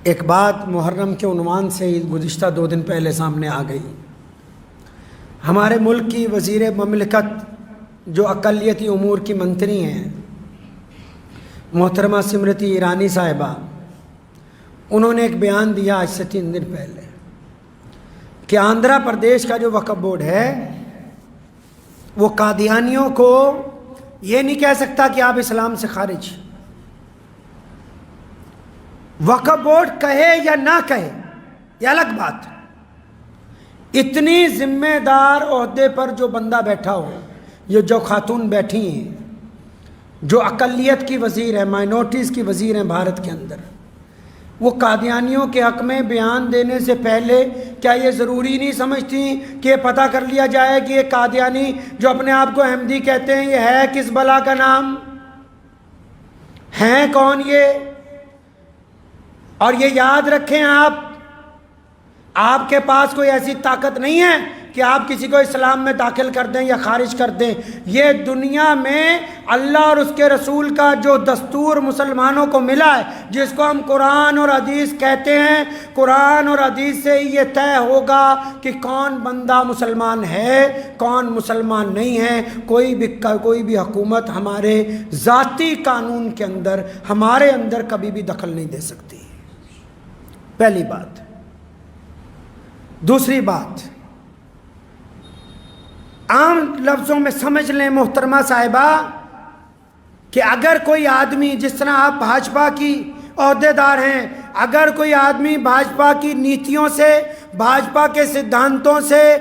एक बात मुहर्रम के उन्वान से ही गुज़िश्ता 2 दिन पहले सामने आ गई। हमारे मुल्क की वज़ीर ममलिकत जो अक़लियती उमूर की मंत्री हैं, मोहतरमा स्मृति ईरानी साहिबा, उन्होंने एक बयान दिया आज से 3 दिन पहले कि आंध्र प्रदेश का जो वक्फ़ बोर्ड है वो कादियानियों को ये नहीं कह सकता कि आप इस्लाम से खारिज। वक्फ़ बोर्ड कहे या ना कहे यह अलग बात। इतनी जिम्मेदार ओहदे पर जो बंदा बैठा हो, ये जो खातून बैठी हैं, जो अक़लियत की वज़ीर है, माइनॉरिटीज़ की वज़ीर हैं भारत के अंदर, वो कादियानियों के हक़ में बयान देने से पहले क्या ये ज़रूरी नहीं समझती कि ये पता कर लिया जाए कि ये कादियानी जो अपने आप को अहमदी कहते हैं ये है किस बला का नाम, हैं कौन ये। और ये याद रखें, आपके पास कोई ऐसी ताकत नहीं है कि आप किसी को इस्लाम में दाखिल कर दें या खारिज कर दें। ये दुनिया में अल्लाह और उसके रसूल का जो दस्तूर मुसलमानों को मिला है, जिसको हम कुरान और हदीस कहते हैं, कुरान और हदीस से ये तय होगा कि कौन बंदा मुसलमान है, कौन मुसलमान नहीं है। कोई भी हुकूमत हमारे ज़ाती कानून के अंदर, हमारे अंदर कभी भी दखल नहीं दे सकती। पहली बात। दूसरी बात, आम लफ्ज़ों में समझ लें मोहतरमा साहिबा कि अगर कोई आदमी, जिस तरह आप भाजपा की ओहदेदार हैं, अगर कोई आदमी भाजपा की नीतियों से, भाजपा के सिद्धांतों से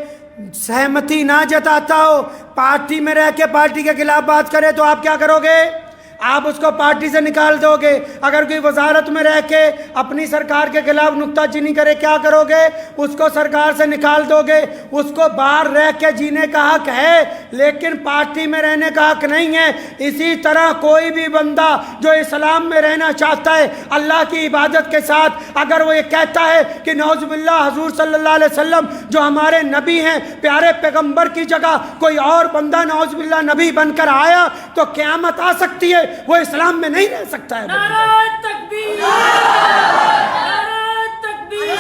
सहमति ना जताता हो, पार्टी में रह के पार्टी के खिलाफ बात करे, तो आप क्या करोगे? आप उसको पार्टी से निकाल दोगे। अगर कोई वजारत में रह के अपनी सरकार के खिलाफ नुक्ताचीनी करे, क्या करोगे? उसको सरकार से निकाल दोगे। उसको बाहर रह के जीने का हक है, लेकिन पार्टी में रहने का हक नहीं है। इसी तरह कोई भी बंदा जो इस्लाम में रहना चाहता है अल्लाह की इबादत के साथ, अगर वो ये कहता है कि नौजुबिल्लाह हुजूर सल्लल्लाहु अलैहि वसल्लम जो हमारे नबी हैं, प्यारे पैगंबर की जगह कोई और बंदा नौजुबिल्लाह नबी बनकर आया तो क़यामत आ सकती है, वो इस्लाम में नहीं रह सकता है। नारे तकबीर, नारे तकबीर,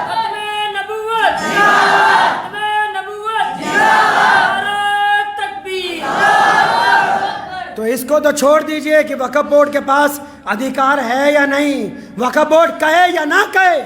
खत्मे नबुव्वत, खत्मे नबुव्वत, नारे तकबीर। तो इसको तो छोड़ दीजिए कि वक्फ़ बोर्ड के पास अधिकार है या नहीं, वक्फ़ बोर्ड कहे या ना कहे।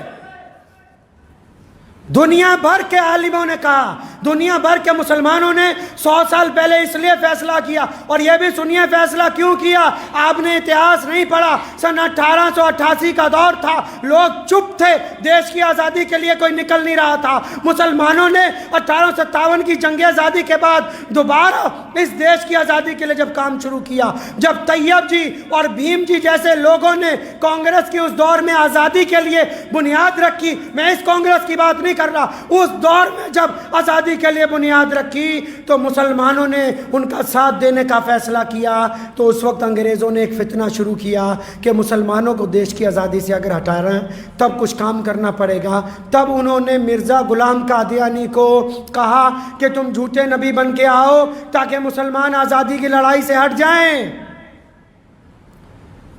दुनिया भर के आलिमों ने कहा, दुनिया भर के मुसलमानों ने 100 साल पहले इसलिए फैसला किया। और यह भी सुनिए फैसला क्यों किया। आपने इतिहास नहीं पढ़ा। सन 1888 का दौर था, लोग चुप थे, देश की आज़ादी के लिए कोई निकल नहीं रहा था। मुसलमानों ने 1857 की जंग आज़ादी के बाद दोबारा इस देश की आज़ादी के लिए जब काम शुरू किया, जब तैयब जी और भीम जी जैसे लोगों ने कांग्रेस की उस दौर में आज़ादी के लिए बुनियाद रखी, मैं इस कांग्रेस की बात नहीं कर रहा, उस दौर में जब आज़ादी के लिए बुनियाद रखी तो मुसलमानों ने उनका साथ देने का फैसला किया। तो उस वक्त अंग्रेज़ों ने एक फितना शुरू किया कि मुसलमानों को देश की आज़ादी से अगर हटा रहे हैं तब कुछ काम करना पड़ेगा। तब उन्होंने मिर्ज़ा गुलाम कादियानी को कहा कि तुम झूठे नबी बन के आओ ताकि मुसलमान आज़ादी की लड़ाई से हट जाएं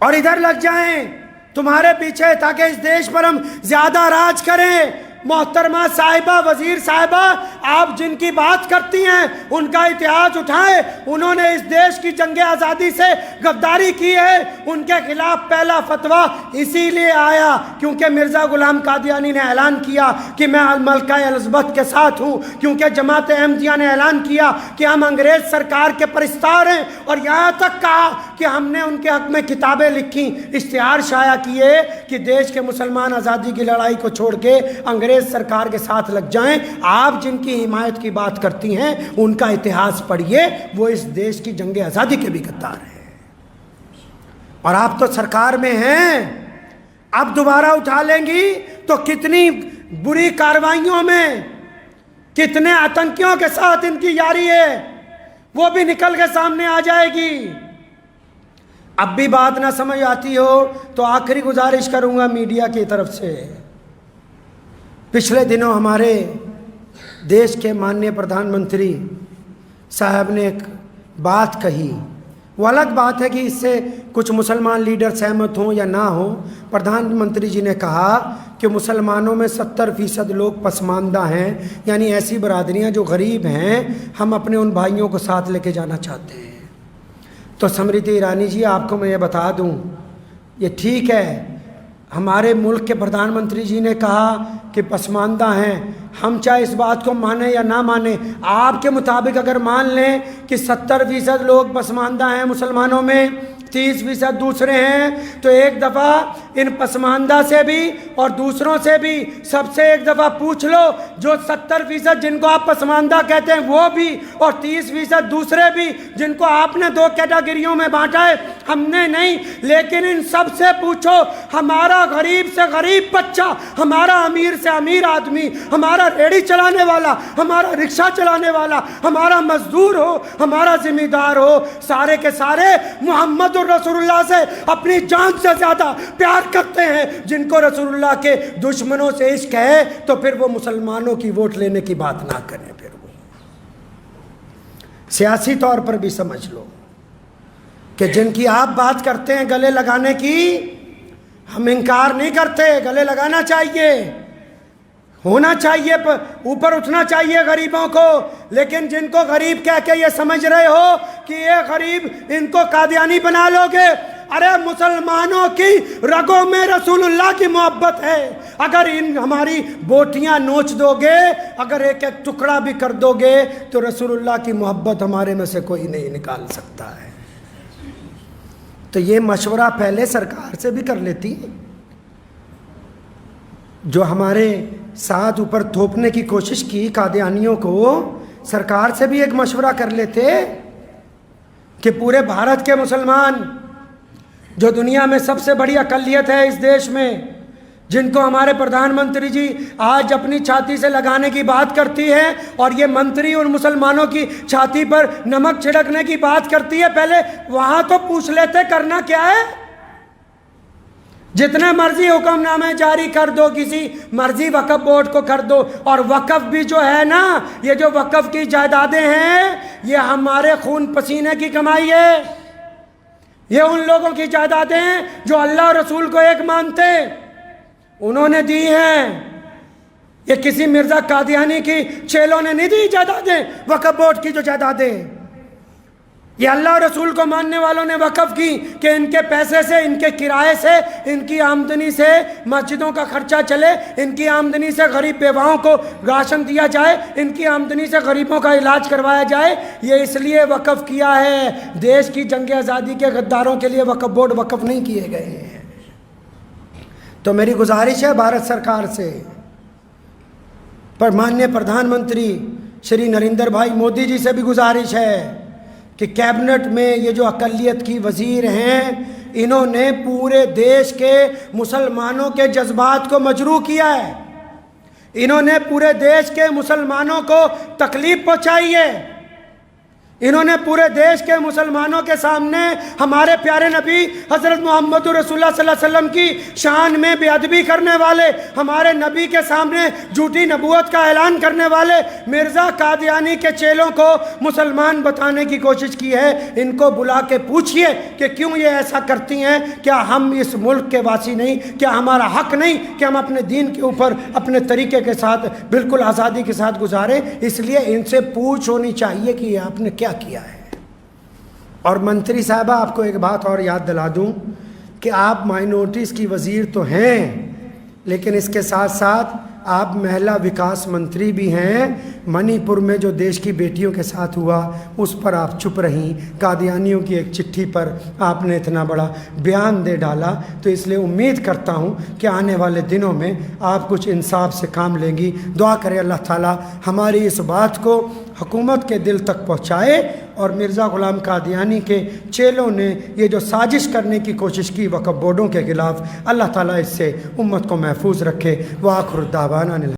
और इधर लग जाएं तुम्हारे पीछे, ताकि इस देश पर हम ज़्यादा राज करें। मोहतरमा साहिबा, वजीर साहिबा, आप जिनकी बात करती हैं उनका इतिहास उठाएं। उन्होंने इस देश की जंग आज़ादी से गद्दारी की है। उनके खिलाफ पहला फतवा इसीलिए आया क्योंकि मिर्ज़ा गुलाम कादियानी ने ऐलान किया कि मैं मलका एलिज़ाबेथ के साथ हूँ, क्योंकि जमात अहमदिया ने ऐलान किया कि हम अंग्रेज़ सरकार के परिस्तार हैं। और यहाँ तक कहा कि हमने उनके हक़ में किताबें लिखी, इश्तिहार शाया किए कि देश के मुसलमान आज़ादी की लड़ाई को छोड़ के अंग्रेज सरकार के साथ लग जाएं। आप जिनकी हिमायत की बात करती हैं उनका इतिहास पढ़िए, वो इस देश की जंग आज़ादी के भी गद्दार हैं। और आप तो सरकार में हैं, अब दोबारा उठा लेंगी तो कितनी बुरी कार्रवाइयों में, कितने आतंकियों के साथ इनकी यारी है, वो भी निकल के सामने आ जाएगी। अब भी बात ना समझ आती हो तो आखिरी गुजारिश करूंगा मीडिया की तरफ से। पिछले दिनों हमारे देश के माननीय प्रधानमंत्री साहब ने एक बात कही, वो अलग बात है कि इससे कुछ मुसलमान लीडर सहमत हों या ना हों। प्रधानमंत्री जी ने कहा कि मुसलमानों में 70% लोग पसमानदा हैं, यानी ऐसी बरादरियां जो गरीब हैं, हम अपने उन भाइयों को साथ लेके जाना चाहते हैं। तो स्मृति ईरानी जी, आपको मैं ये बता दूं, ये ठीक है, हमारे मुल्क के प्रधानमंत्री जी ने कहा कि पसमानदा हैं, हम चाहे इस बात को माने या ना माने, आपके मुताबिक अगर मान लें कि 70% लोग पसमानदा हैं मुसलमानों में, 30% दूसरे हैं, तो एक दफ़ा इन पसमानदा से भी और दूसरों से भी सबसे एक दफ़ा पूछ लो, जो 70% जिनको आप पसमानदा कहते हैं वो भी, और 30% दूसरे भी, जिनको आपने 2 कैटेगरियों में बांटा है, हमने नहीं, लेकिन इन सब से पूछो, हमारा गरीब से गरीब बच्चा, हमारा अमीर से अमीर आदमी, हमारा रेड़ी चलाने वाला, हमारा रिक्शा चलाने वाला, हमारा मजदूर हो, हमारा जिम्मेदार हो, सारे के सारे मोहम्मद रसूलुल्लाह से अपनी जान से ज्यादा प्यार करते हैं। जिनको रसूलुल्लाह के दुश्मनों से इश्क है, तो फिर वो मुसलमानों की वोट लेने की बात ना करें। फिर वो सियासी तौर पर भी समझ लो कि जिनकी आप बात करते हैं गले लगाने की, हम इनकार नहीं करते, गले लगाना चाहिए, होना चाहिए, ऊपर उठना चाहिए गरीबों को, लेकिन जिनको गरीब कह के ये समझ रहे हो कि ये गरीब, इनको कादियानी बना लोगे, अरे मुसलमानों की रगों में रसूलुल्लाह की मोहब्बत है। अगर इन हमारी बोटियां नोच दोगे, अगर एक एक टुकड़ा भी कर दोगे, तो रसूलुल्लाह की मोहब्बत हमारे में से कोई नहीं निकाल सकता है। तो ये मशवरा पहले सरकार से भी कर लेती, जो हमारे साथ ऊपर थोपने की कोशिश की कादियानियों को, सरकार से भी एक मशवरा कर लेते कि पूरे भारत के मुसलमान, जो दुनिया में सबसे बड़ी अकलियत है इस देश में, जिनको हमारे प्रधानमंत्री जी आज अपनी छाती से लगाने की बात करती है, और ये मंत्री उन मुसलमानों की छाती पर नमक छिड़कने की बात करती है, पहले वहां तो पूछ लेते करना क्या है। जितने मर्जी हुक्मनामे जारी कर दो, किसी मर्जी वक्फ बोर्ड को कर दो, और वक्फ भी जो है ना, ये जो वक्फ की जायदादें हैं, ये हमारे खून पसीने की कमाई है। ये उन लोगों की जायदादें हैं जो अल्लाह और रसूल को एक मानते, उन्होंने दी हैं। ये किसी मिर्जा कादियानी की चेलों ने नहीं दी जायदादें, वक्फ बोर्ड की जो जायदादें, ये अल्लाह और रसूल को मानने वालों ने वक़्फ़ की कि इनके पैसे से, इनके किराए से, इनकी आमदनी से मस्जिदों का खर्चा चले, इनकी आमदनी से गरीब बेवाओं को राशन दिया जाए, इनकी आमदनी से गरीबों का इलाज करवाया जाए। ये इसलिए वक़्फ़ किया है, देश की जंग आज़ादी के गद्दारों के लिए वक़्फ़ बोर्ड वक़्फ़ नहीं किए गए हैं। तो मेरी गुजारिश है भारत सरकार से, पर माननीय प्रधानमंत्री श्री नरेंद्र भाई मोदी जी से भी गुजारिश है कि कैबिनेट में ये जो अक़लियत की वज़ीर हैं, इन्होंने पूरे देश के मुसलमानों के जज्बात को मजरूह किया है, इन्होंने पूरे देश के मुसलमानों को तकलीफ़ पहुँचाई है, इन्होंने पूरे देश के मुसलमानों के सामने हमारे प्यारे नबी हज़रत मोहम्मद रसूलुल्लाह सल्लल्लाहु अलैहि वसल्लम की शान में बेअदबी करने वाले, हमारे नबी के सामने झूठी नबूवत का ऐलान करने वाले मिर्ज़ा कादियानी के चेलों को मुसलमान बताने की कोशिश की है। इनको बुला के पूछिए कि क्यों ये ऐसा करती हैं। क्या हम इस मुल्क के वासी नहीं? क्या हमारा हक़ नहीं कि हम अपने दीन के ऊपर अपने तरीके के साथ बिल्कुल आज़ादी के साथ गुजारें? इसलिए इनसे पूछ होनी चाहिए कि आपने क्या किया है। और मंत्री साहबा, आपको एक बात और याद दिला दूं कि आप माइनॉरिटीज़ की वज़ीर तो हैं, लेकिन इसके साथ साथ आप महिला विकास मंत्री भी हैं। मणिपुर में जो देश की बेटियों के साथ हुआ, उस पर आप चुप रहीं। कादियानियों की एक चिट्ठी पर आपने इतना बड़ा बयान दे डाला। तो इसलिए उम्मीद करता हूँ कि आने वाले दिनों में आप कुछ इंसाफ से काम लेंगी। दुआ करें अल्लाह ताला हमारी इस बात को हुकूमत के दिल तक पहुँचाए, और मिर्ज़ा ग़ुलाम कादियानी के चेलों ने ये जो साजिश करने की कोशिश की वक़्फ़ बोर्डों के ख़िलाफ़, अल्लाह ताला इससे उम्मत को महफूज रखे। व आखिर दावाना।